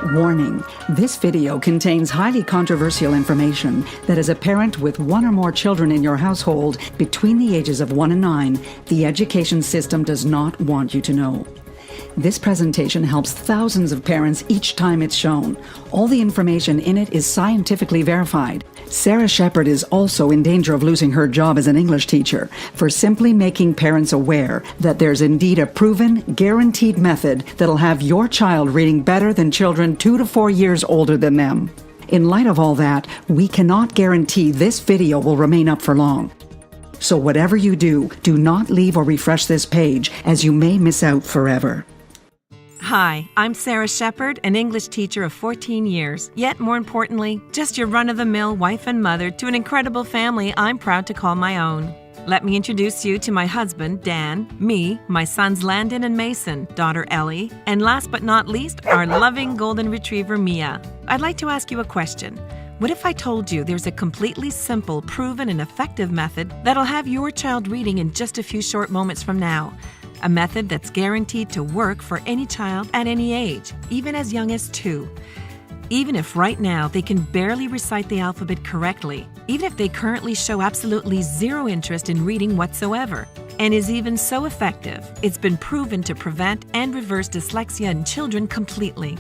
Warning, this video contains highly controversial information that as a parent with one or more children in your household between the ages of 1 and 9, the education system does not want you to know. This presentation helps thousands of parents each time it's shown. All the information in it is scientifically verified. Sarah Shepard is also in danger of losing her job as an English teacher for simply making parents aware that there's indeed a proven, guaranteed method that'll have your child reading better than children 2 to 4 years older than them. In light of all that, we cannot guarantee this video will remain up for long. So whatever you do, do not leave or refresh this page, as you may miss out forever. Hi, I'm Sarah Shepard, an English teacher of 14 years, yet more importantly, just your run-of-the-mill wife and mother to an incredible family I'm proud to call my own. Let me introduce you to my husband, Dan, me, my sons Landon and Mason, daughter Ellie, and last but not least, our loving golden retriever Mia. I'd like to ask you a question. What if I told you there's a completely simple, proven, and effective method that'll have your child reading in just a few short moments from now? A method that's guaranteed to work for any child at any age, even as young as 2. Even if right now they can barely recite the alphabet correctly, even if they currently show absolutely zero interest in reading whatsoever, and is even so effective, it's been proven to prevent and reverse dyslexia in children completely.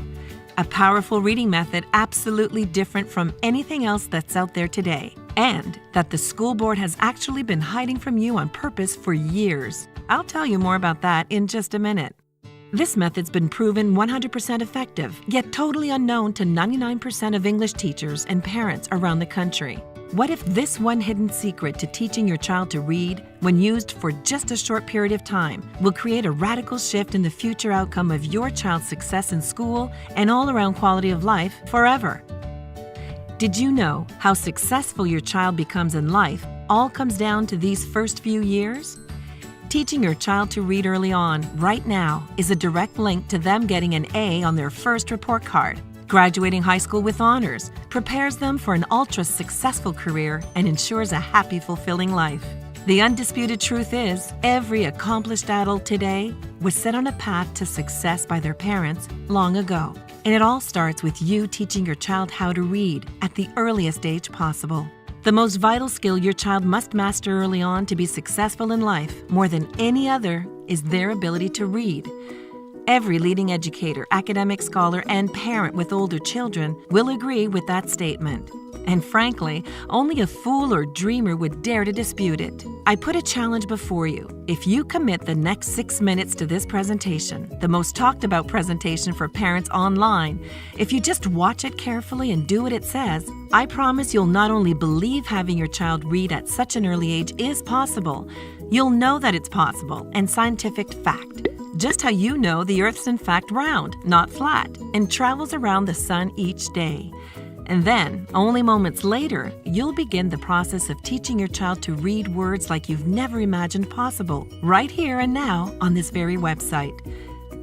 A powerful reading method absolutely different from anything else that's out there today, and that the school board has actually been hiding from you on purpose for years. I'll tell you more about that in just a minute. This method's been proven 100% effective, yet totally unknown to 99% of English teachers and parents around the country. What if this one hidden secret to teaching your child to read, when used for just a short period of time, will create a radical shift in the future outcome of your child's success in school and all-around quality of life forever? Did you know how successful your child becomes in life all comes down to these first few years? Teaching your child to read early on, right now, is a direct link to them getting an A on their first report card. Graduating high school with honors prepares them for an ultra-successful career and ensures a happy, fulfilling life. The undisputed truth is, every accomplished adult today was set on a path to success by their parents long ago. And it all starts with you teaching your child how to read at the earliest age possible. The most vital skill your child must master early on to be successful in life, more than any other, is their ability to read. Every leading educator, academic scholar, and parent with older children will agree with that statement. And frankly, only a fool or dreamer would dare to dispute it. I put a challenge before you. If you commit the next 6 minutes to this presentation, the most talked about presentation for parents online, if you just watch it carefully and do what it says, I promise you'll not only believe having your child read at such an early age is possible, you'll know that it's possible and scientific fact. Just how you know the Earth's in fact round, not flat, and travels around the sun each day. And then, only moments later, you'll begin the process of teaching your child to read words like you've never imagined possible, right here and now on this very website.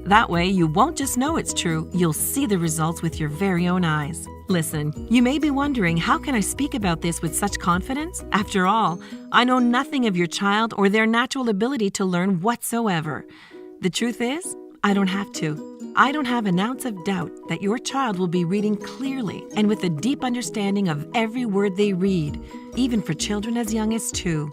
That way, you won't just know it's true, you'll see the results with your very own eyes. Listen, you may be wondering, how can I speak about this with such confidence? After all, I know nothing of your child or their natural ability to learn whatsoever. The truth is, I don't have to. I don't have an ounce of doubt that your child will be reading clearly and with a deep understanding of every word they read, even for children as young as 2.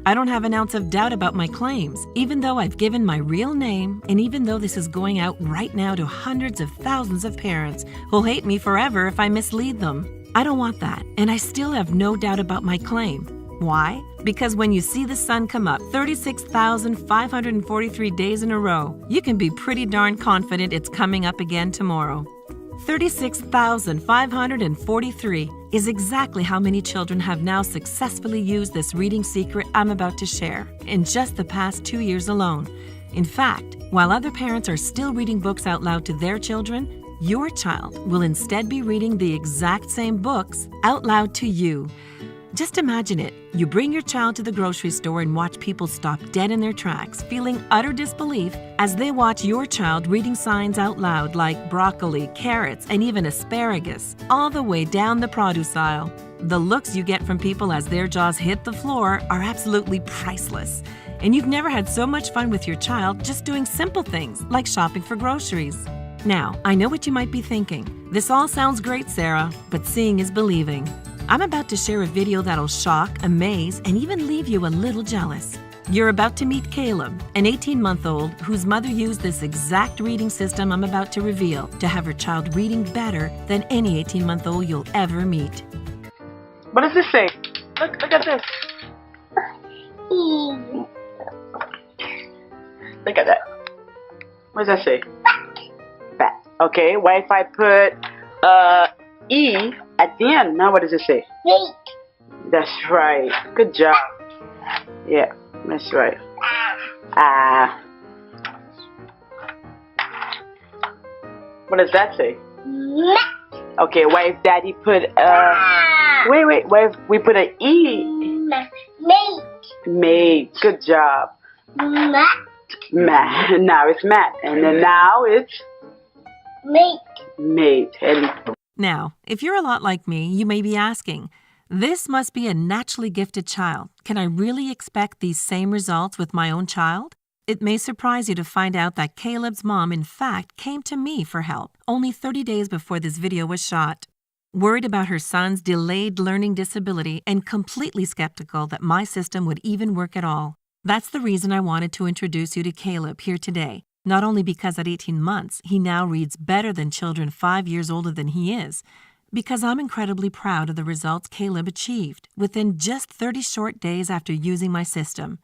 I don't have an ounce of doubt about my claims, even though I've given my real name, and even though this is going out right now to hundreds of thousands of parents who'll hate me forever if I mislead them. I don't want that, and I still have no doubt about my claim. Why? Because when you see the sun come up 36,543 days in a row, you can be pretty darn confident it's coming up again tomorrow. 36,543 is exactly how many children have now successfully used this reading secret I'm about to share in just the past 2 years alone. In fact, while other parents are still reading books out loud to their children, your child will instead be reading the exact same books out loud to you. Just imagine it. You bring your child to the grocery store and watch people stop dead in their tracks, feeling utter disbelief as they watch your child reading signs out loud like broccoli, carrots, and even asparagus, all the way down the produce aisle. The looks you get from people as their jaws hit the floor are absolutely priceless. And you've never had so much fun with your child just doing simple things like shopping for groceries. Now, I know what you might be thinking. This all sounds great, Sarah, but seeing is believing. I'm about to share a video that'll shock, amaze, and even leave you a little jealous. You're about to meet Caleb, an 18-month-old whose mother used this exact reading system I'm about to reveal to have her child reading better than any 18-month-old you'll ever meet. What does this say? Look at this. Look at that. What does that say? Bat. Okay, what if I put E at the end? Now what does it say? Wait. That's right. Good job. Yeah, that's right. What does that say? Okay, what if Daddy put wait, what if we put an E? Mate. Mate. Good job. Mat. Now it's Matt. And then now it's Mate. mate. And Now, if you're a lot like me, you may be asking, this must be a naturally gifted child. Can I really expect these same results with my own child? It may surprise you to find out that Caleb's mom, in fact, came to me for help only 30 days before this video was shot. Worried about her son's delayed learning disability and completely skeptical that my system would even work at all. That's the reason I wanted to introduce you to Caleb here today. Not only because at 18 months, he now reads better than children 5 years older than he is, because I'm incredibly proud of the results Caleb achieved within just 30 short days after using my system.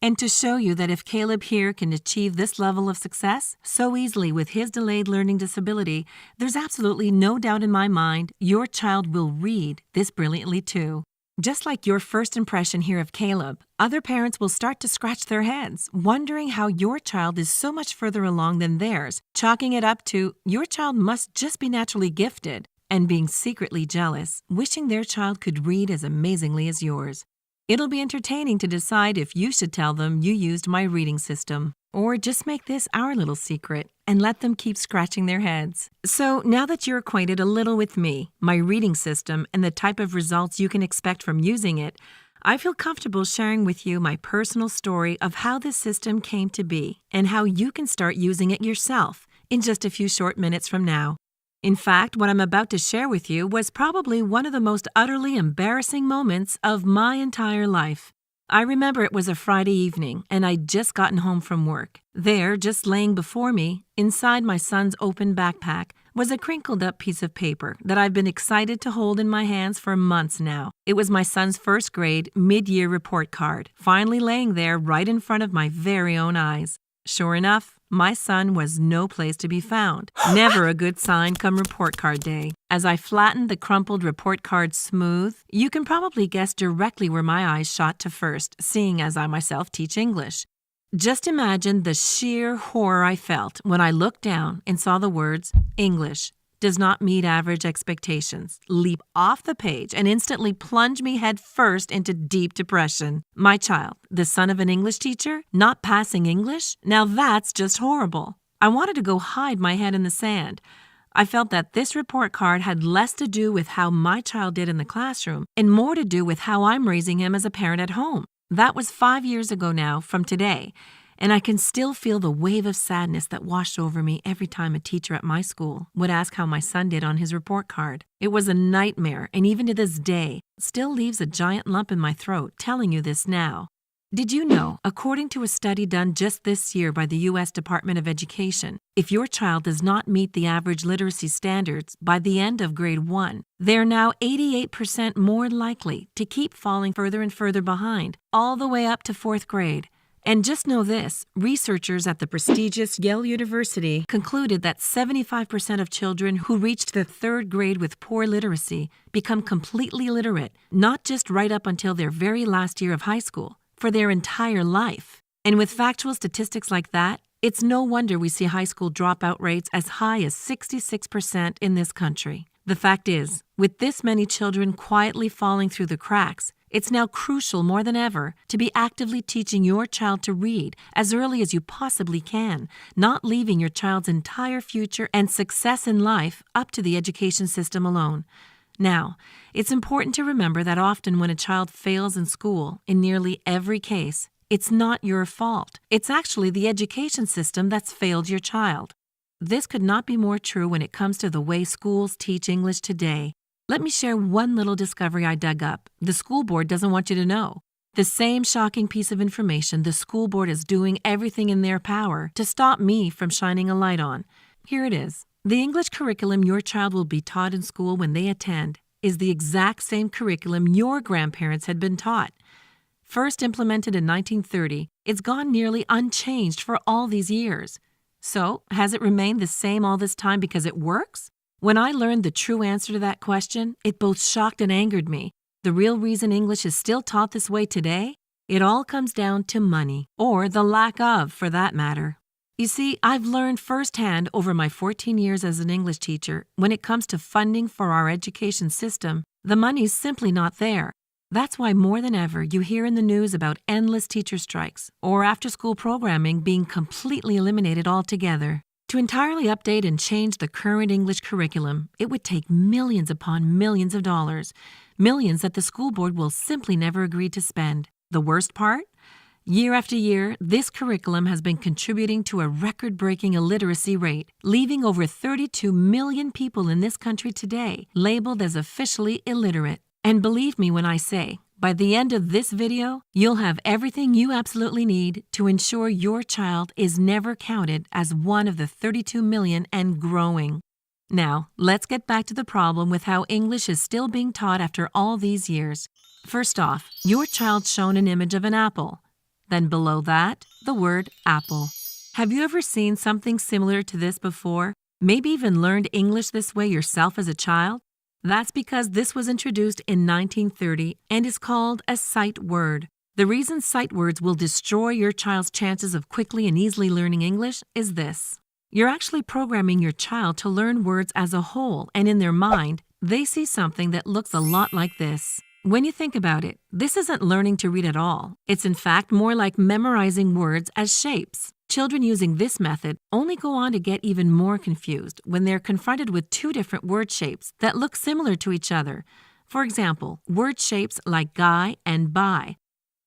And to show you that if Caleb here can achieve this level of success so easily with his delayed learning disability, there's absolutely no doubt in my mind your child will read this brilliantly too. Just like your first impression here of Caleb, other parents will start to scratch their heads, wondering how your child is so much further along than theirs, chalking it up to your child must just be naturally gifted, and being secretly jealous, wishing their child could read as amazingly as yours. It'll be entertaining to decide if you should tell them you used my reading system, or just make this our little secret and let them keep scratching their heads. So now that you're acquainted a little with me, my reading system, and the type of results you can expect from using it, I feel comfortable sharing with you my personal story of how this system came to be and how you can start using it yourself in just a few short minutes from now. In fact, what I'm about to share with you was probably one of the most utterly embarrassing moments of my entire life. I remember it was a Friday evening, and I'd just gotten home from work. There, just laying before me, inside my son's open backpack, was a crinkled-up piece of paper that I've been excited to hold in my hands for months now. It was my son's first grade mid-year report card, finally laying there right in front of my very own eyes. Sure enough, my son was no place to be found. Never a good sign come report card day. As I flattened the crumpled report card smooth, you can probably guess directly where my eyes shot to first, seeing as I myself teach English. Just imagine the sheer horror I felt when I looked down and saw the words, English does not meet average expectations, leap off the page and instantly plunge me head first into deep depression. My child, the son of an English teacher, not passing English? Now that's just horrible. I wanted to go hide my head in the sand. I felt that this report card had less to do with how my child did in the classroom and more to do with how I'm raising him as a parent at home. That was 5 years ago now from today. And I can still feel the wave of sadness that washed over me every time a teacher at my school would ask how my son did on his report card. It was a nightmare, and even to this day, still leaves a giant lump in my throat telling you this now. Did you know, according to a study done just this year by the U.S. Department of Education, if your child does not meet the average literacy standards by the end of grade 1, they're now 88% more likely to keep falling further and further behind, all the way up to 4th grade. And just know this, researchers at the prestigious Yale University concluded that 75% of children who reached the 3rd grade with poor literacy become completely literate, not just right up until their very last year of high school, for their entire life. And with factual statistics like that, it's no wonder we see high school dropout rates as high as 66% in this country. The fact is, with this many children quietly falling through the cracks, it's now crucial more than ever to be actively teaching your child to read as early as you possibly can, not leaving your child's entire future and success in life up to the education system alone. Now, it's important to remember that often when a child fails in school, in nearly every case, it's not your fault. It's actually the education system that's failed your child. This could not be more true when it comes to the way schools teach English today. Let me share one little discovery I dug up. The school board doesn't want you to know. The same shocking piece of information the school board is doing everything in their power to stop me from shining a light on. Here it is. The English curriculum your child will be taught in school when they attend is the exact same curriculum your grandparents had been taught. First implemented in 1930, it's gone nearly unchanged for all these years. So, has it remained the same all this time because it works? When I learned the true answer to that question, it both shocked and angered me. The real reason English is still taught this way today? It all comes down to money, or the lack of, for that matter. You see, I've learned firsthand over my 14 years as an English teacher, when it comes to funding for our education system, the money's simply not there. That's why more than ever you hear in the news about endless teacher strikes or after-school programming being completely eliminated altogether. To entirely update and change the current English curriculum, it would take millions upon millions of dollars, millions that the school board will simply never agree to spend. The worst part? Year after year, this curriculum has been contributing to a record-breaking illiteracy rate, leaving over 32 million people in this country today labeled as officially illiterate. And believe me when I say, by the end of this video, you'll have everything you absolutely need to ensure your child is never counted as one of the 32 million and growing. Now, let's get back to the problem with how English is still being taught after all these years. First off, your child's shown an image of an apple. Then below that, the word apple. Have you ever seen something similar to this before? Maybe even learned English this way yourself as a child? That's because this was introduced in 1930 and is called a sight word. The reason sight words will destroy your child's chances of quickly and easily learning English is this. You're actually programming your child to learn words as a whole, and in their mind, they see something that looks a lot like this. When you think about it, this isn't learning to read at all. It's in fact more like memorizing words as shapes. Children using this method only go on to get even more confused when they're confronted with two different word shapes that look similar to each other. For example, word shapes like guy and buy,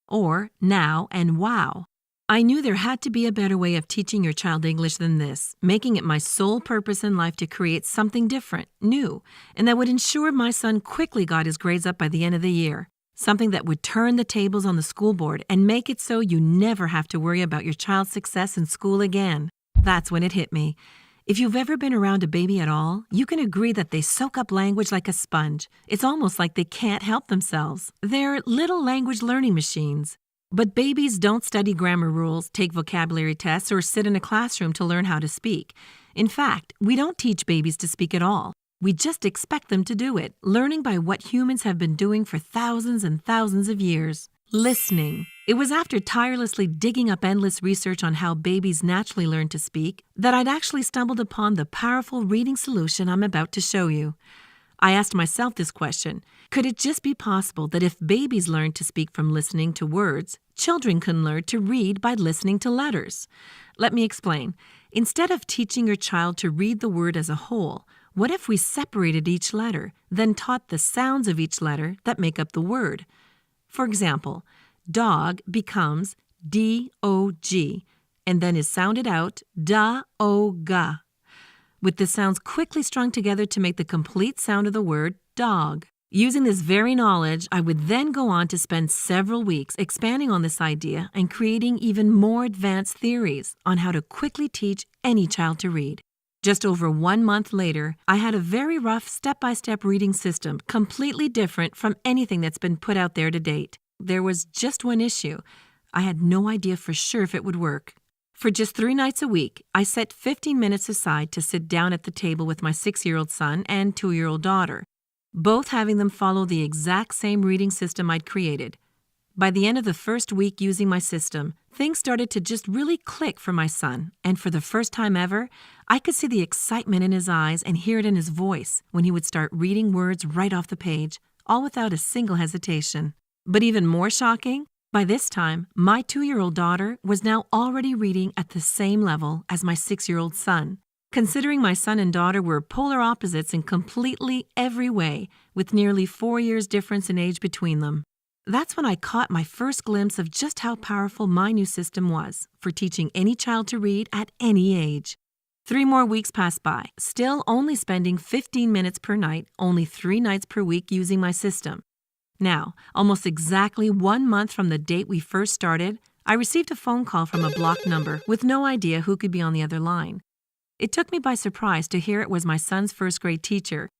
or now and wow. I knew there had to be a better way of teaching your child English than this, making it my sole purpose in life to create something different, new, and that would ensure my son quickly got his grades up by the end of the year. Something that would turn the tables on the school board and make it so you never have to worry about your child's success in school again. That's when it hit me. If you've ever been around a baby at all, you can agree that they soak up language like a sponge. It's almost like they can't help themselves. They're little language learning machines. But babies don't study grammar rules, take vocabulary tests, or sit in a classroom to learn how to speak. In fact, we don't teach babies to speak at all. We just expect them to do it, learning by what humans have been doing for thousands and thousands of years. Listening. It was after tirelessly digging up endless research on how babies naturally learn to speak that I'd actually stumbled upon the powerful reading solution I'm about to show you. I asked myself this question: could it just be possible that if babies learn to speak from listening to words, children can learn to read by listening to letters? Let me explain. Instead of teaching your child to read the word as a whole, what if we separated each letter, then taught the sounds of each letter that make up the word? For example, dog becomes D-O-G, and then is sounded out da-o-ga, with the sounds quickly strung together to make the complete sound of the word dog. Using this very knowledge, I would then go on to spend several weeks expanding on this idea and creating even more advanced theories on how to quickly teach any child to read. Just over 1 month later, I had a very rough step-by-step reading system, completely different from anything that's been put out there to date. There was just one issue. I had no idea for sure if it would work. For just 3 nights a week, I set 15 minutes aside to sit down at the table with my 6-year-old son and 2-year-old daughter, both having them follow the exact same reading system I'd created. By the end of the first week using my system, things started to just really click for my son, and for the first time ever, I could see the excitement in his eyes and hear it in his voice when he would start reading words right off the page, all without a single hesitation. But even more shocking, by this time, my 2-year-old daughter was now already reading at the same level as my 6-year-old son. Considering my son and daughter were polar opposites in completely every way, with nearly 4 years difference in age between them. That's when I caught my first glimpse of just how powerful my new system was for teaching any child to read at any age. 3 more weeks passed by, still only spending 15 minutes per night, only 3 nights per week using my system. Now, almost exactly 1 month from the date we first started, I received a phone call from a blocked number with no idea who could be on the other line. It took me by surprise to hear it was my son's first-grade teacher.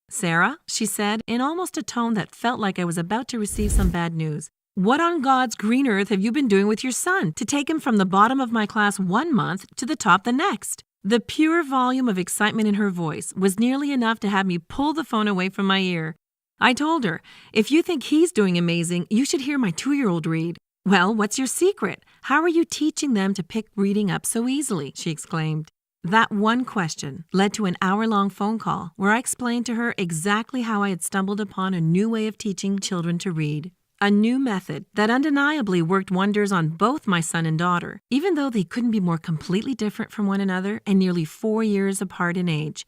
"Sarah," she said, in almost a tone that felt like I was about to receive some bad news, "what on God's green earth have you been doing with your son to take him from the bottom of my class 1 month to the top the next?" The pure volume of excitement in her voice was nearly enough to have me pull the phone away from my ear. I told her, "If you think he's doing amazing, you should hear my 2-year-old read." "Well, what's your secret? How are you teaching them to pick reading up so easily?" she exclaimed. That one question led to an hour-long phone call where I explained to her exactly how I had stumbled upon a new way of teaching children to read. A new method that undeniably worked wonders on both my son and daughter, even though they couldn't be more completely different from one another and nearly 4 years apart in age.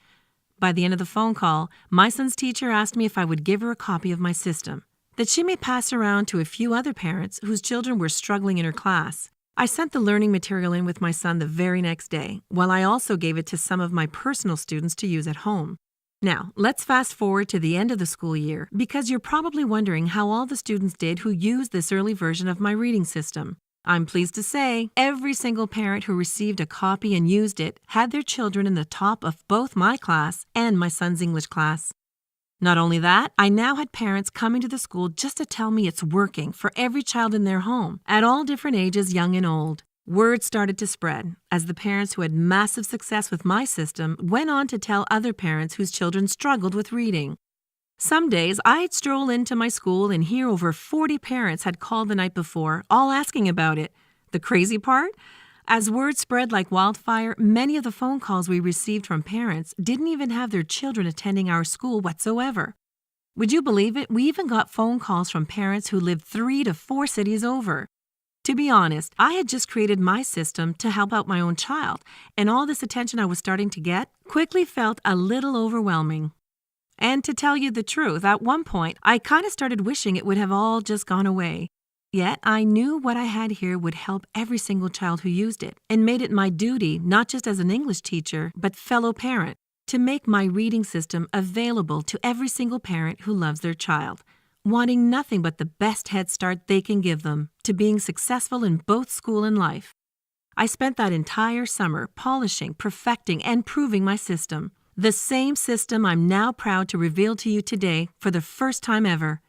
By the end of the phone call, my son's teacher asked me if I would give her a copy of my system, that she may pass around to a few other parents whose children were struggling in her class. I sent the learning material in with my son the very next day, while I also gave it to some of my personal students to use at home. Now, let's fast forward to the end of the school year, because you're probably wondering how all the students did who used this early version of my reading system. I'm pleased to say every single parent who received a copy and used it had their children in the top of both my class and my son's English class. Not only that, I now had parents coming to the school just to tell me it's working for every child in their home, at all different ages, young and old. Word started to spread as the parents who had massive success with my system went on to tell other parents whose children struggled with reading. Some days, I'd stroll into my school and hear over 40 parents had called the night before, all asking about it. The crazy part? As word spread like wildfire, many of the phone calls we received from parents didn't even have their children attending our school whatsoever. Would you believe it? We even got phone calls from parents who lived 3 to 4 cities over. To be honest, I had just created my system to help out my own child, and all this attention I was starting to get quickly felt a little overwhelming. And to tell you the truth, at one point, I kind of started wishing it would have all just gone away. Yet I knew what I had here would help every single child who used it, and made it my duty, not just as an English teacher, but fellow parent, to make my reading system available to every single parent who loves their child, wanting nothing but the best head start they can give them to being successful in both school and life. I spent that entire summer polishing, perfecting, and proving my system. The same system I'm now proud to reveal to you today for the first time ever.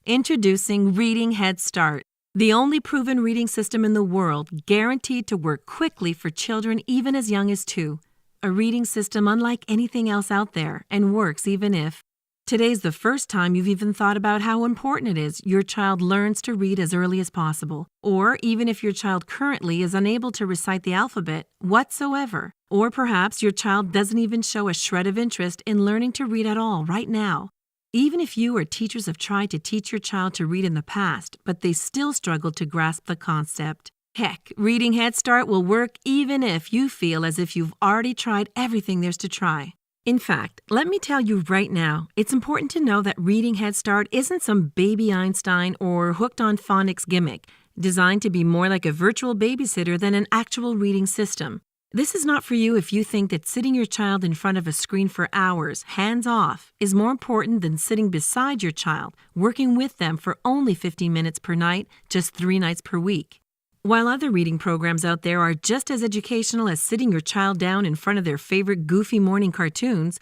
Introducing Reading Head Start, the only proven reading system in the world guaranteed to work quickly for children even as young as 2. A reading system unlike anything else out there and works even if today's the first time you've even thought about how important it is your child learns to read as early as possible, or even if your child currently is unable to recite the alphabet whatsoever, or perhaps your child doesn't even show a shred of interest in learning to read at all right now. Even if you or teachers have tried to teach your child to read in the past, but they still struggle to grasp the concept. Heck, Reading Head Start will work even if you feel as if you've already tried everything there's to try. In fact, let me tell you right now, it's important to know that Reading Head Start isn't some baby Einstein or hooked on phonics gimmick, designed to be more like a virtual babysitter than an actual reading system. This is not for you if you think that sitting your child in front of a screen for hours, hands off, is more important than sitting beside your child, working with them for only 15 minutes per night, just 3 nights per week. While other reading programs out there are just as educational as sitting your child down in front of their favorite goofy morning cartoons,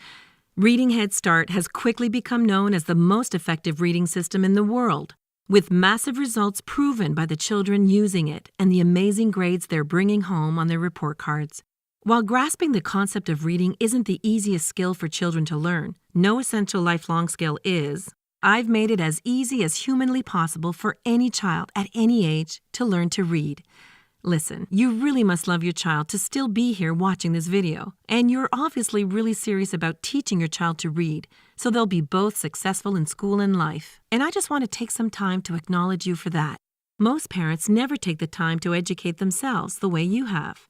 Reading Head Start has quickly become known as the most effective reading system in the world, with massive results proven by the children using it and the amazing grades they're bringing home on their report cards. While grasping the concept of reading isn't the easiest skill for children to learn, no essential lifelong skill is, I've made it as easy as humanly possible for any child at any age to learn to read. Listen, you really must love your child to still be here watching this video, and you're obviously really serious about teaching your child to read, so they'll be both successful in school and life. And I just want to take some time to acknowledge you for that. Most parents never take the time to educate themselves the way you have.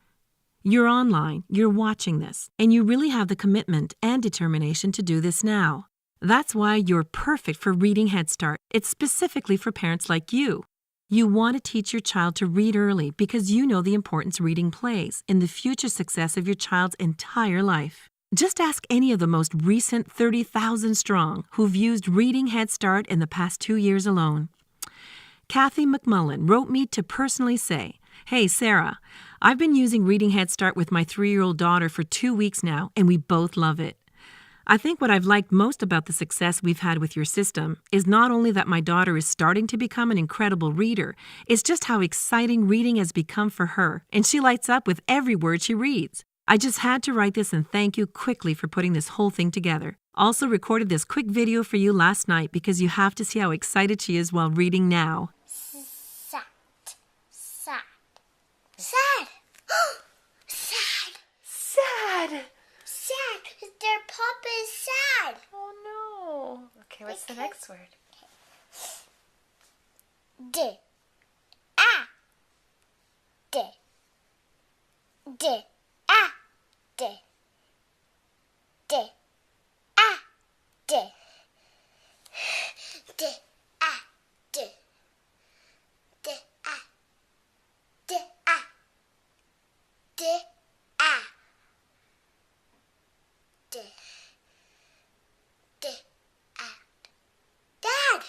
You're online, you're watching this, and you really have the commitment and determination to do this now. That's why you're perfect for Reading Head Start. It's specifically for parents like you. You want to teach your child to read early because you know the importance reading plays in the future success of your child's entire life. Just ask any of the most recent 30,000 strong who've used Reading Head Start in the past 2 years alone. Kathy McMullen wrote me to personally say, "Hey, Sarah, I've been using Reading Head Start with my 3-year-old daughter for 2 weeks now, and we both love it. I think what I've liked most about the success we've had with your system is not only that my daughter is starting to become an incredible reader, it's just how exciting reading has become for her, and she lights up with every word she reads. I just had to write this and thank you quickly for putting this whole thing together. Also recorded this quick video for you last night because you have to see how excited she is while reading now." Sad. Sad. Sad. Sad. Sad. Sad. Their papa is sad. Oh no. Okay, what's the next word? D. Ah. D. D. Ah. D. D. Ah. D. D. Ah. D. D. Ah. D. Ah. D. Ah. D. D. Ah. Dad!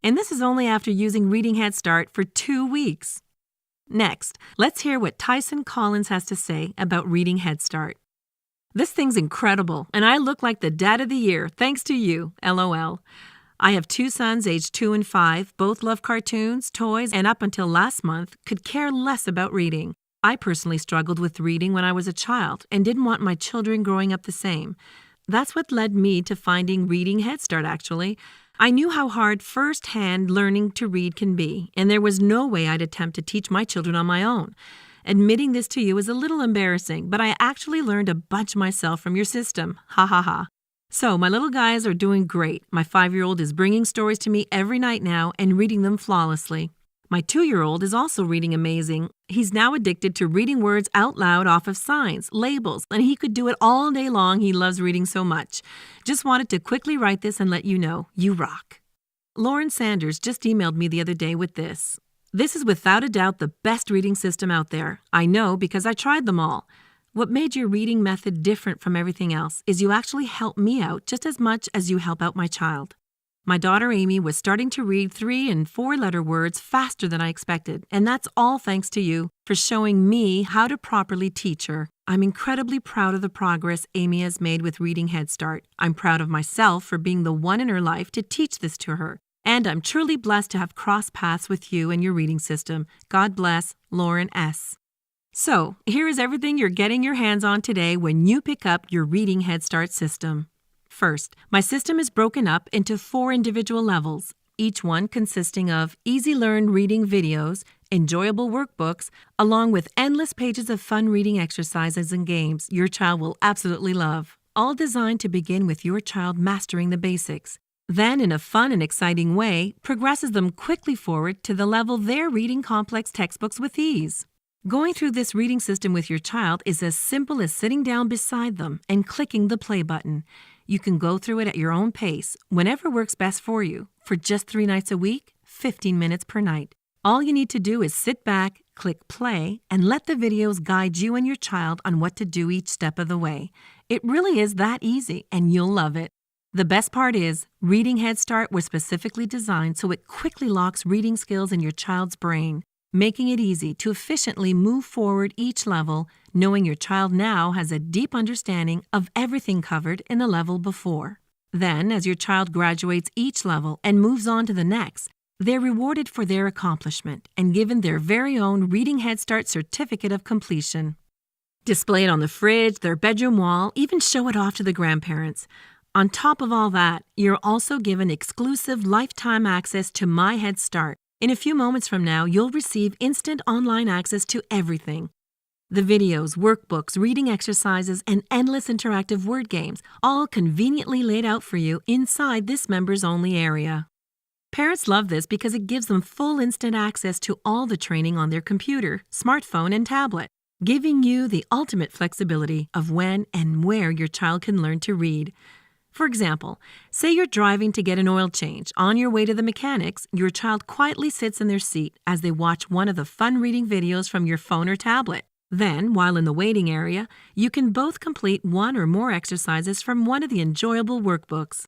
And this is only after using Reading Head Start for 2 weeks. Next, let's hear what Tyson Collins has to say about Reading Head Start. "This thing's incredible, and I look like the dad of the year, thanks to you, LOL. I have 2 sons aged 2 and 5, both love cartoons, toys, and up until last month, could care less about reading. I personally struggled with reading when I was a child and didn't want my children growing up the same. That's what led me to finding Reading Head Start, actually. I knew how hard first-hand learning to read can be, and there was no way I'd attempt to teach my children on my own. Admitting this to you is a little embarrassing, but I actually learned a bunch myself from your system. Ha ha ha. So my little guys are doing great. My 5-year-old is bringing stories to me every night now and reading them flawlessly. My 2-year-old is also reading amazing. He's now addicted to reading words out loud off of signs, labels, and he could do it all day long. He loves reading so much. Just wanted to quickly write this and let you know, you rock." Lauren Sanders just emailed me the other day with this. "This is without a doubt the best reading system out there. I know because I tried them all. What made your reading method different from everything else is you actually help me out just as much as you help out my child. My daughter Amy was starting to read 3- and 4-letter words faster than I expected, and that's all thanks to you for showing me how to properly teach her. I'm incredibly proud of the progress Amy has made with Reading Head Start. I'm proud of myself for being the one in her life to teach this to her, and I'm truly blessed to have crossed paths with you and your reading system. God bless, Lauren S." So, here is everything you're getting your hands on today when you pick up your Reading Head Start system. First, my system is broken up into 4 individual levels, each one consisting of easy-learn reading videos, enjoyable workbooks, along with endless pages of fun reading exercises and games your child will absolutely love, all designed to begin with your child mastering the basics. Then, in a fun and exciting way, progresses them quickly forward to the level they're reading complex textbooks with ease. Going through this reading system with your child is as simple as sitting down beside them and clicking the play button. You can go through it at your own pace, whenever works best for you, for just 3 nights a week, 15 minutes per night. All you need to do is sit back, click play, and let the videos guide you and your child on what to do each step of the way. It really is that easy, and you'll love it. The best part is, Reading Head Start was specifically designed so it quickly locks reading skills in your child's brain, making it easy to efficiently move forward each level, knowing your child now has a deep understanding of everything covered in the level before. Then, as your child graduates each level and moves on to the next, they're rewarded for their accomplishment and given their very own Reading Head Start certificate of completion. Display it on the fridge, their bedroom wall, even show it off to the grandparents. On top of all that, you're also given exclusive lifetime access to My Head Start. In a few moments from now, you'll receive instant online access to everything. The videos, workbooks, reading exercises, and endless interactive word games, all conveniently laid out for you inside this members-only area. Parents love this because it gives them full instant access to all the training on their computer, smartphone, and tablet, giving you the ultimate flexibility of when and where your child can learn to read. For example, say you're driving to get an oil change. On your way to the mechanics, your child quietly sits in their seat as they watch one of the fun reading videos from your phone or tablet. Then, while in the waiting area, you can both complete one or more exercises from one of the enjoyable workbooks.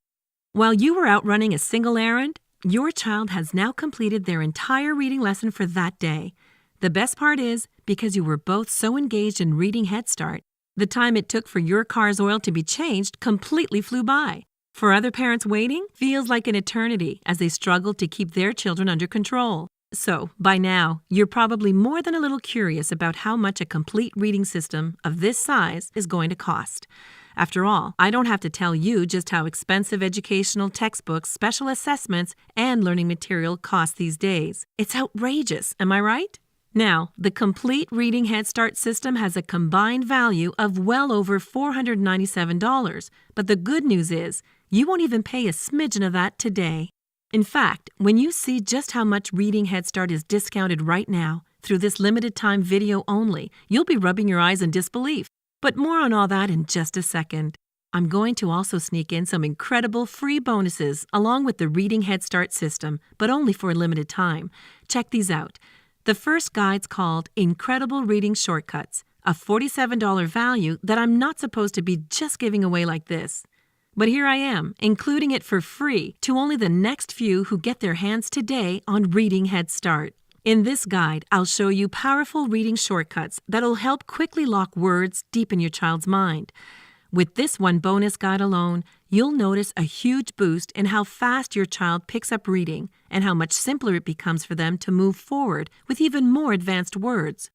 While you were out running a single errand, your child has now completed their entire reading lesson for that day. The best part is, because you were both so engaged in reading Head Start, the time it took for your car's oil to be changed completely flew by. For other parents waiting, feels like an eternity as they struggle to keep their children under control. So, by now, you're probably more than a little curious about how much a complete reading system of this size is going to cost. After all, I don't have to tell you just how expensive educational textbooks, special assessments, and learning material cost these days. It's outrageous, am I right? Now, the complete Reading Head Start system has a combined value of well over $497, but the good news is, you won't even pay a smidgen of that today. In fact, when you see just how much Reading Head Start is discounted right now, through this limited time video only, you'll be rubbing your eyes in disbelief. But more on all that in just a second. I'm going to also sneak in some incredible free bonuses along with the Reading Head Start system, but only for a limited time. Check these out. The first guide's called Incredible Reading Shortcuts, a $47 value that I'm not supposed to be just giving away like this. But here I am, including it for free to only the next few who get their hands today on Reading Head Start. In this guide, I'll show you powerful reading shortcuts that'll help quickly lock words deep in your child's mind. With this one bonus guide alone, you'll notice a huge boost in how fast your child picks up reading and how much simpler it becomes for them to move forward with even more advanced words.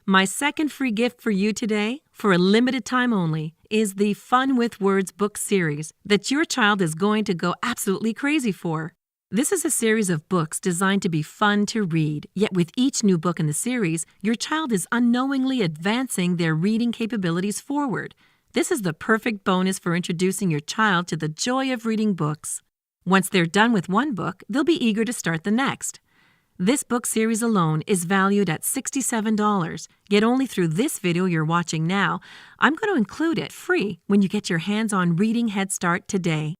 My second free gift for you today, for a limited time only, is the Fun with Words book series that your child is going to go absolutely crazy for. This is a series of books designed to be fun to read, yet with each new book in the series, your child is unknowingly advancing their reading capabilities forward. This is the perfect bonus for introducing your child to the joy of reading books. Once they're done with one book, they'll be eager to start the next. This book series alone is valued at $67, yet only through this video you're watching now, I'm going to include it free when you get your hands on Reading Head Start today.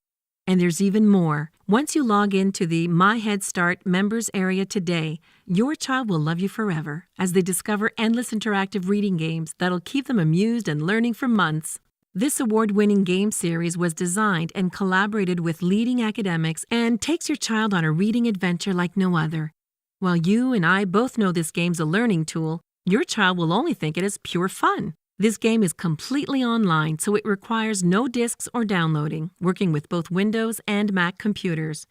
And there's even more. Once you log into the My Head Start members area today, your child will love you forever as they discover endless interactive reading games that'll keep them amused and learning for months. This award-winning game series was designed and collaborated with leading academics and takes your child on a reading adventure like no other. While you and I both know this game's a learning tool, your child will only think it is pure fun. This game is completely online, so it requires no discs or downloading, working with both Windows and Mac computers.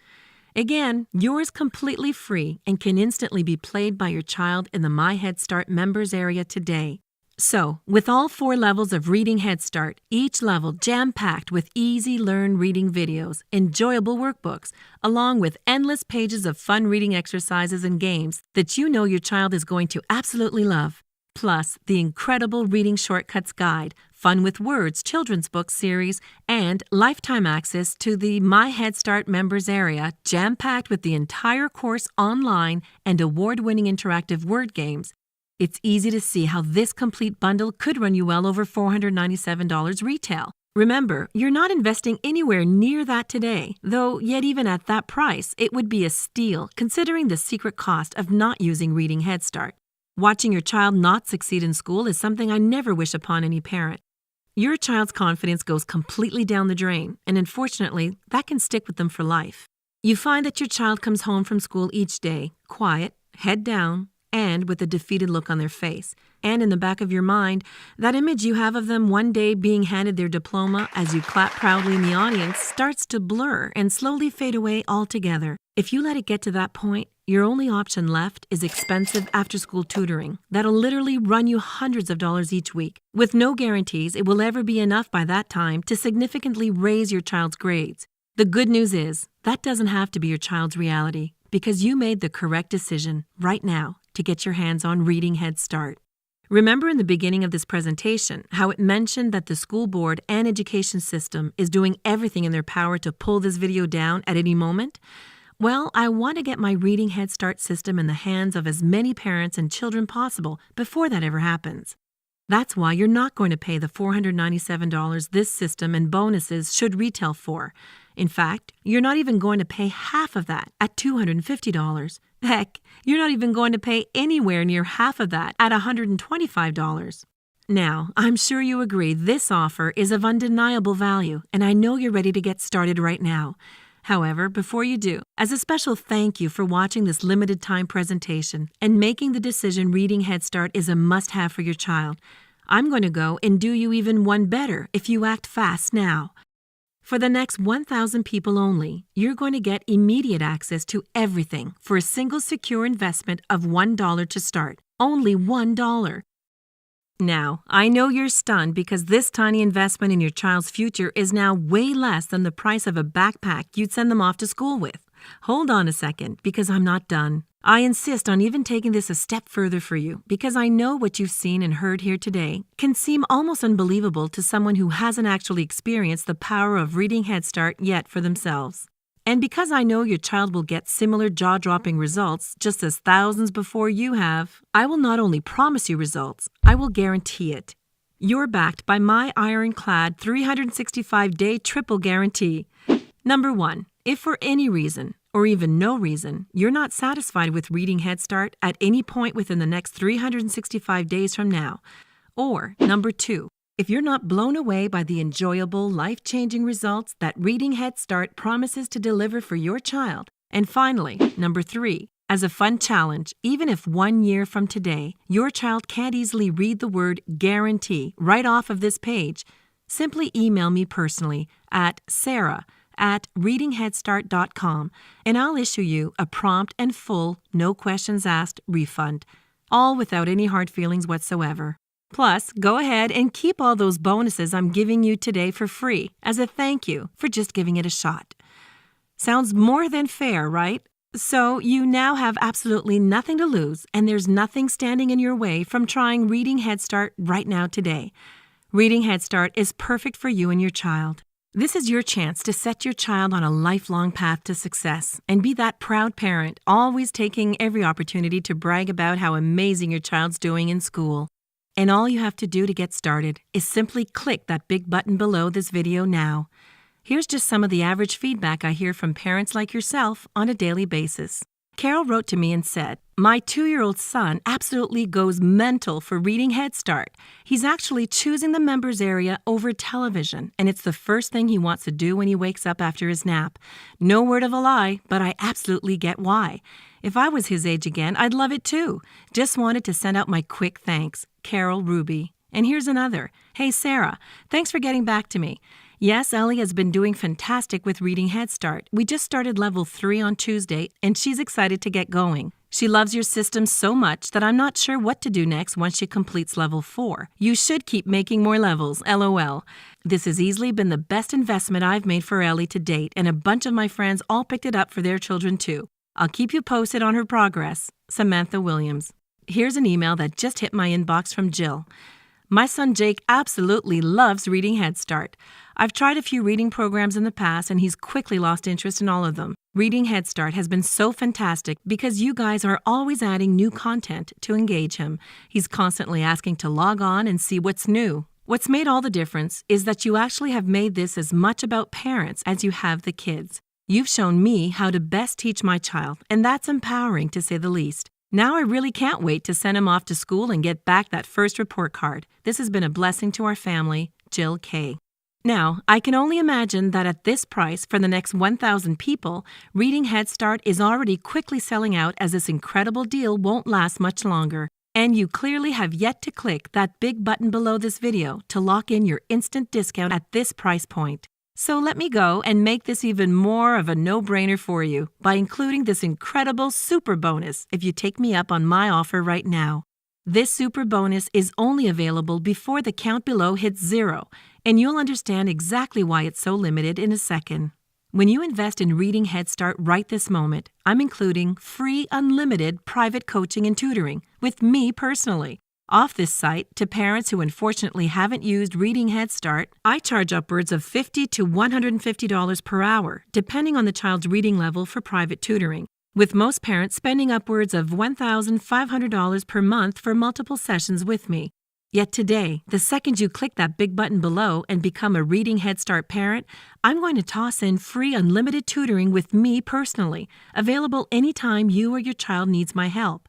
Again, yours completely free and can instantly be played by your child in the My Head Start members area today. So, with all 4 levels of Reading Head Start, each level jam-packed with easy learn reading videos, enjoyable workbooks, along with endless pages of fun reading exercises and games that you know your child is going to absolutely love. Plus, the incredible Reading Shortcuts Guide, Fun with Words children's book series, and lifetime access to the My Head Start members area, jam-packed with the entire course online and award-winning interactive word games. It's easy to see how this complete bundle could run you well over $497 retail. Remember, you're not investing anywhere near that today, though yet even at that price, it would be a steal considering the secret cost of not using Reading Head Start. Watching your child not succeed in school is something I never wish upon any parent. Your child's confidence goes completely down the drain, and unfortunately, that can stick with them for life. You find that your child comes home from school each day, quiet, head down, and with a defeated look on their face. And in the back of your mind, that image you have of them one day being handed their diploma as you clap proudly in the audience starts to blur and slowly fade away altogether. If you let it get to that point, your only option left is expensive after-school tutoring that'll literally run you hundreds of dollars each week, with no guarantees it will ever be enough by that time to significantly raise your child's grades. The good news is, that doesn't have to be your child's reality, because you made the correct decision right now to get your hands on Reading Head Start. Remember in the beginning of this presentation how it mentioned that the school board and education system is doing everything in their power to pull this video down at any moment? Well, I want to get my Reading Head Start system in the hands of as many parents and children possible before that ever happens. That's why you're not going to pay the $497 this system and bonuses should retail for. In fact, you're not even going to pay half of that at $250. Heck, you're not even going to pay anywhere near half of that at $125. Now, I'm sure you agree this offer is of undeniable value, and I know you're ready to get started right now. However, before you do, as a special thank you for watching this limited time presentation and making the decision Reading Head Start is a must-have for your child, I'm going to go and do you even one better if you act fast now. For the next 1,000 people only, you're going to get immediate access to everything for a single secure investment of $1 to start. Only $1. Now, I know you're stunned because this tiny investment in your child's future is now way less than the price of a backpack you'd send them off to school with. Hold on a second, because I'm not done. I insist on even taking this a step further for you because I know what you've seen and heard here today can seem almost unbelievable to someone who hasn't actually experienced the power of Reading Head Start yet for themselves. And because I know your child will get similar jaw-dropping results just as thousands before you have, I will not only promise you results, I will guarantee it. You're backed by my ironclad 365-day triple guarantee. Number 1, if for any reason, or even no reason, you're not satisfied with Reading Head Start at any point within the next 365 days from now, or number 2, if you're not blown away by the enjoyable, life-changing results that Reading Head Start promises to deliver for your child. And finally, number 3, as a fun challenge, even if 1 year from today, your child can't easily read the word guarantee right off of this page, simply email me personally at sarah@readingheadstart.com and I'll issue you a prompt and full, no questions asked refund, all without any hard feelings whatsoever. Plus, go ahead and keep all those bonuses I'm giving you today for free as a thank you for just giving it a shot. Sounds more than fair, right? So you now have absolutely nothing to lose and there's nothing standing in your way from trying Reading Head Start right now today. Reading Head Start is perfect for you and your child. This is your chance to set your child on a lifelong path to success and be that proud parent, always taking every opportunity to brag about how amazing your child's doing in school. And all you have to do to get started is simply click that big button below this video now. Here's just some of the average feedback I hear from parents like yourself on a daily basis. Carol wrote to me and said, "My 2-year-old son absolutely goes mental for Reading Head Start. He's actually choosing the members area over television, and it's the first thing he wants to do when he wakes up after his nap. No word of a lie, but I absolutely get why. If I was his age again, I'd love it too. Just wanted to send out my quick thanks. Carol Ruby." And here's another. "Hey, Sarah, thanks for getting back to me. Yes, Ellie has been doing fantastic with Reading Head Start. We just started level 3 on Tuesday, and she's excited to get going. She loves your system so much that I'm not sure what to do next once she completes level 4. You should keep making more levels, LOL. This has easily been the best investment I've made for Ellie to date, and a bunch of my friends all picked it up for their children too. I'll keep you posted on her progress. Samantha Williams." Here's an email that just hit my inbox from Jill. "My son Jake absolutely loves Reading Head Start. I've tried a few reading programs in the past and he's quickly lost interest in all of them. Reading Head Start has been so fantastic because you guys are always adding new content to engage him. He's constantly asking to log on and see what's new. What's made all the difference is that you actually have made this as much about parents as you have the kids. You've shown me how to best teach my child, and that's empowering to say the least. Now I really can't wait to send him off to school and get back that first report card. This has been a blessing to our family, Jill K." Now, I can only imagine that at this price for the next 1,000 people, Reading Head Start is already quickly selling out as this incredible deal won't last much longer. And you clearly have yet to click that big button below this video to lock in your instant discount at this price point. So let me go and make this even more of a no-brainer for you by including this incredible super bonus if you take me up on my offer right now. This super bonus is only available before the count below hits 0, and you'll understand exactly why it's so limited in a second. When you invest in Reading Head Start right this moment, I'm including free unlimited private coaching and tutoring with me personally. Off this site, to parents who unfortunately haven't used Reading Head Start, I charge upwards of $50 to $150 per hour, depending on the child's reading level for private tutoring, with most parents spending upwards of $1,500 per month for multiple sessions with me. Yet today, the second you click that big button below and become a Reading Head Start parent, I'm going to toss in free unlimited tutoring with me personally, available anytime you or your child needs my help.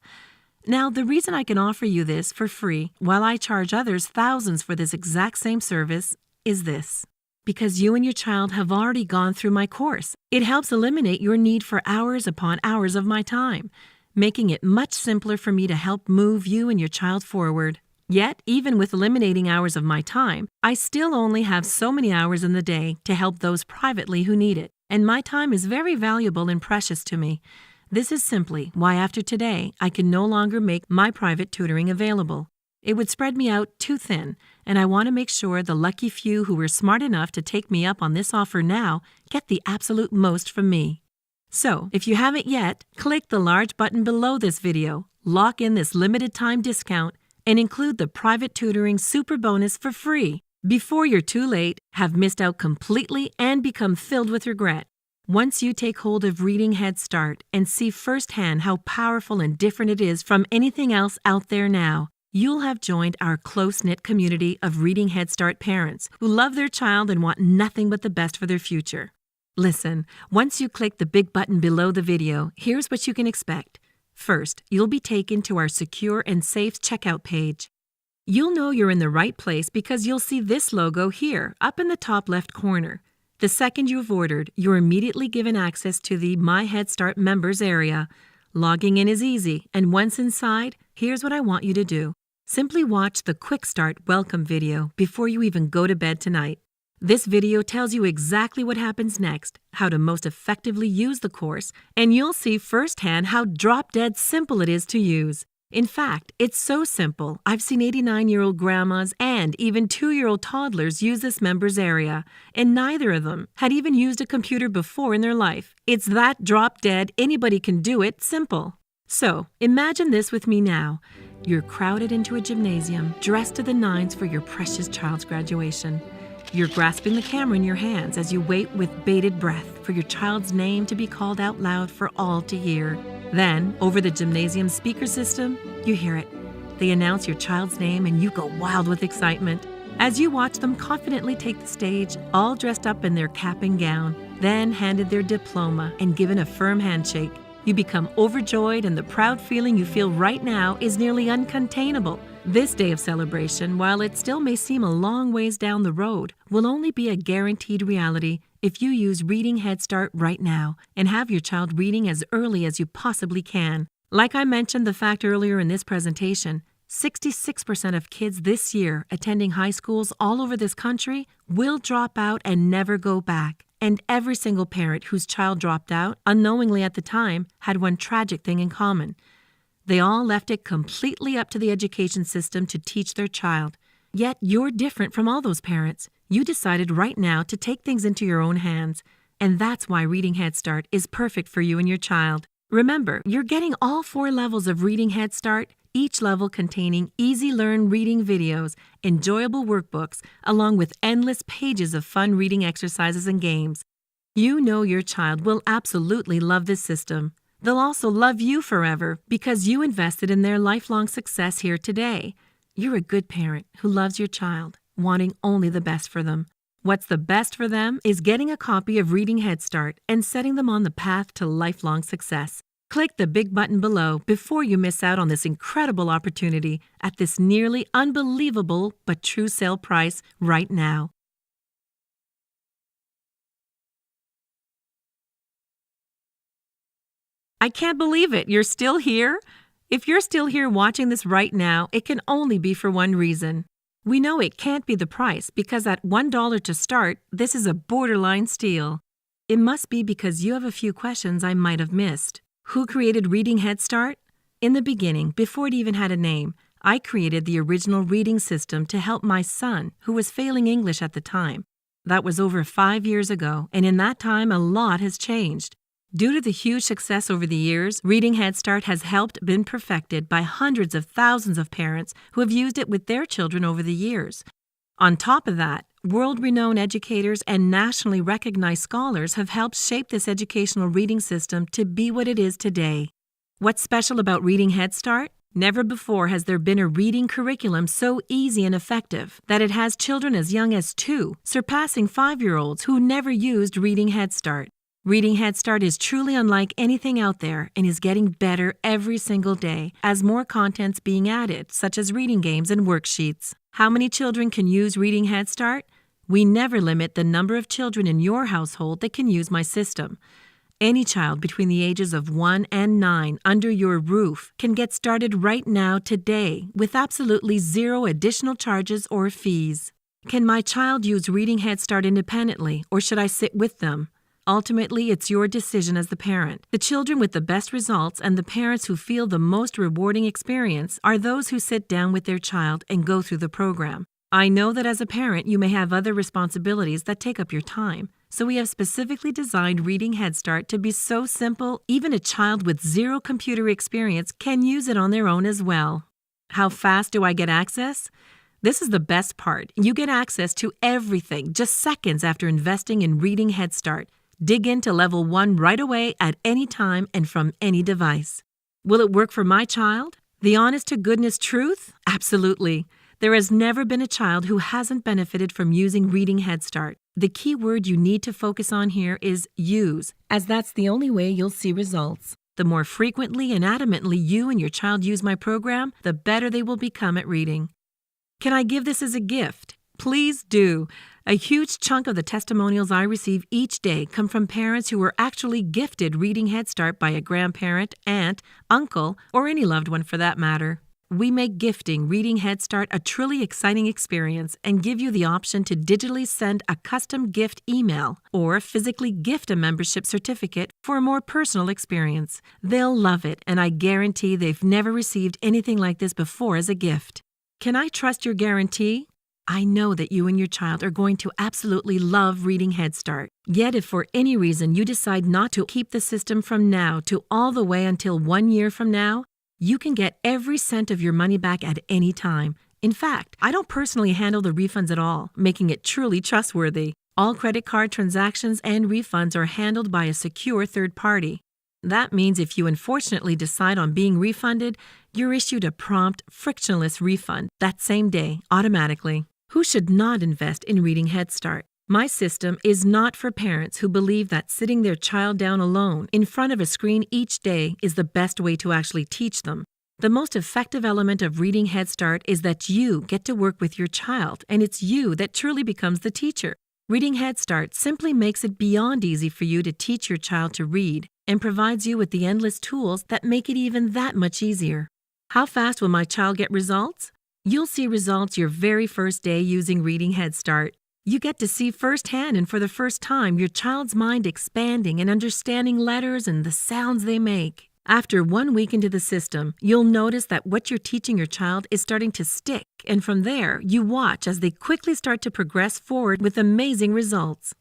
Now, the reason I can offer you this for free while I charge others thousands for this exact same service is this. Because you and your child have already gone through my course. It helps eliminate your need for hours upon hours of my time, making it much simpler for me to help move you and your child forward. Yet, even with eliminating hours of my time, I still only have so many hours in the day to help those privately who need it, and my time is very valuable and precious to me. This is simply why after today, I can no longer make my private tutoring available. It would spread me out too thin, and I want to make sure the lucky few who were smart enough to take me up on this offer now get the absolute most from me. So, if you haven't yet, click the large button below this video, lock in this limited time discount, and include the private tutoring super bonus for free before you're too late, have missed out completely, and become filled with regret. Once you take hold of Reading Head Start and see firsthand how powerful and different it is from anything else out there now, you'll have joined our close-knit community of Reading Head Start parents who love their child and want nothing but the best for their future. Listen, once you click the big button below the video, here's what you can expect. First, you'll be taken to our secure and safe checkout page. You'll know you're in the right place because you'll see this logo here, up in the top left corner. The second you've ordered, you're immediately given access to the My Head Start members area. Logging in is easy, and once inside, here's what I want you to do. Simply watch the Quick Start welcome video before you even go to bed tonight. This video tells you exactly what happens next, how to most effectively use the course, and you'll see firsthand how drop-dead simple it is to use. In fact, it's so simple, I've seen 89-year-old grandmas and even 2-year-old toddlers use this members area, and neither of them had even used a computer before in their life. It's that drop-dead, anybody can do it, simple. So, imagine this with me now. You're crowded into a gymnasium, dressed to the nines for your precious child's graduation. You're grasping the camera in your hands as you wait with bated breath for your child's name to be called out loud for all to hear. Then, over the gymnasium speaker system, you hear it. They announce your child's name and you go wild with excitement. As you watch them confidently take the stage, all dressed up in their cap and gown, then handed their diploma and given a firm handshake, you become overjoyed, and the proud feeling you feel right now is nearly uncontainable. This day of celebration, while it still may seem a long ways down the road, will only be a guaranteed reality if you use Reading Head Start right now and have your child reading as early as you possibly can. Like I mentioned the fact earlier in this presentation, 66% of kids this year attending high schools all over this country will drop out and never go back. And every single parent whose child dropped out, unknowingly at the time, had one tragic thing in common. They all left it completely up to the education system to teach their child. Yet you're different from all those parents. You decided right now to take things into your own hands. And that's why Reading Head Start is perfect for you and your child. Remember, you're getting all 4 levels of Reading Head Start, each level containing easy-learn reading videos, enjoyable workbooks, along with endless pages of fun reading exercises and games. You know your child will absolutely love this system. They'll also love you forever because you invested in their lifelong success here today. You're a good parent who loves your child, wanting only the best for them. What's the best for them is getting a copy of Reading Head Start and setting them on the path to lifelong success. Click the big button below before you miss out on this incredible opportunity at this nearly unbelievable but true sale price right now. I can't believe it. You're still here? If you're still here watching this right now, it can only be for one reason. We know it can't be the price because at $1 to start, this is a borderline steal. It must be because you have a few questions I might have missed. Who created Reading Head Start? In the beginning, before it even had a name, I created the original reading system to help my son, who was failing English at the time. That was over 5 years ago, and in that time, a lot has changed. Due to the huge success over the years, Reading Head Start has helped been perfected by hundreds of thousands of parents who have used it with their children over the years. On top of that, world-renowned educators and nationally recognized scholars have helped shape this educational reading system to be what it is today. What's special about Reading Head Start? Never before has there been a reading curriculum so easy and effective that it has children as young as 2, surpassing 5-year-olds who never used Reading Head Start. Reading Head Start is truly unlike anything out there and is getting better every single day as more content's being added, such as reading games and worksheets. How many children can use Reading Head Start? We never limit the number of children in your household that can use my system. Any child between the ages of 1 and 9 under your roof can get started right now today with absolutely zero additional charges or fees. Can my child use Reading Head Start independently, or should I sit with them? Ultimately, it's your decision as the parent. The children with the best results and the parents who feel the most rewarding experience are those who sit down with their child and go through the program. I know that as a parent, you may have other responsibilities that take up your time. So we have specifically designed Reading Head Start to be so simple, even a child with zero computer experience can use it on their own as well. How fast do I get access? This is the best part. You get access to everything just seconds after investing in Reading Head Start. Dig into level 1 right away at any time and from any device. Will it work for my child? The honest-to-goodness truth? Absolutely. There has never been a child who hasn't benefited from using Reading Head Start. The key word you need to focus on here is use, as that's the only way you'll see results. The more frequently and adamantly you and your child use my program, the better they will become at reading. Can I give this as a gift? Please do. A huge chunk of the testimonials I receive each day come from parents who were actually gifted Reading Head Start by a grandparent, aunt, uncle, or any loved one for that matter. We make gifting Reading Head Start a truly exciting experience and give you the option to digitally send a custom gift email or physically gift a membership certificate for a more personal experience. They'll love it, and I guarantee they've never received anything like this before as a gift. Can I trust your guarantee? I know that you and your child are going to absolutely love Reading Head Start. Yet if for any reason you decide not to keep the system from now to all the way until 1 year from now, you can get every cent of your money back at any time. In fact, I don't personally handle the refunds at all, making it truly trustworthy. All credit card transactions and refunds are handled by a secure third party. That means if you unfortunately decide on being refunded, you're issued a prompt, frictionless refund that same day, automatically. Who should not invest in Reading Head Start? My system is not for parents who believe that sitting their child down alone in front of a screen each day is the best way to actually teach them. The most effective element of Reading Head Start is that you get to work with your child, and it's you that truly becomes the teacher. Reading Head Start simply makes it beyond easy for you to teach your child to read and provides you with the endless tools that make it even that much easier. How fast will my child get results? You'll see results your very first day using Reading Head Start. You get to see firsthand and for the first time your child's mind expanding and understanding letters and the sounds they make. After 1 week into the system, you'll notice that what you're teaching your child is starting to stick, and from there, you watch as they quickly start to progress forward with amazing results.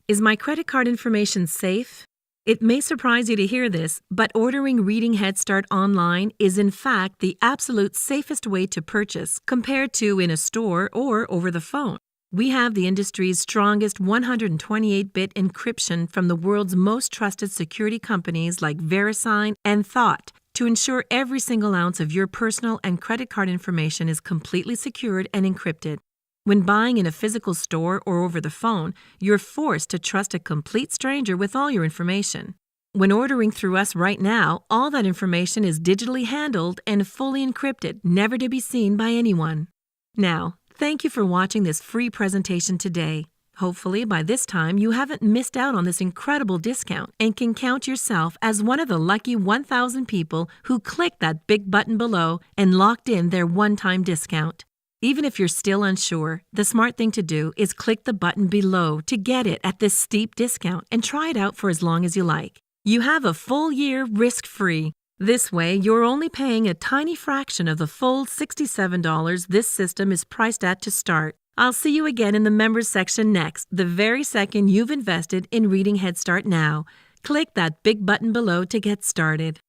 Is my credit card information safe? It may surprise you to hear this, but ordering Reading Head Start online is in fact the absolute safest way to purchase compared to in a store or over the phone. We have the industry's strongest 128-bit encryption from the world's most trusted security companies like VeriSign and Thought to ensure every single ounce of your personal and credit card information is completely secured and encrypted. When buying in a physical store or over the phone, you're forced to trust a complete stranger with all your information. When ordering through us right now, all that information is digitally handled and fully encrypted, never to be seen by anyone. Now, thank you for watching this free presentation today. Hopefully, by this time, you haven't missed out on this incredible discount and can count yourself as one of the lucky 1,000 people who clicked that big button below and locked in their one-time discount. Even if you're still unsure, the smart thing to do is click the button below to get it at this steep discount and try it out for as long as you like. You have a full year risk-free. This way, you're only paying a tiny fraction of the full $67 this system is priced at to start. I'll see you again in the members section next, the very second you've invested in Reading Head Start now. Click that big button below to get started.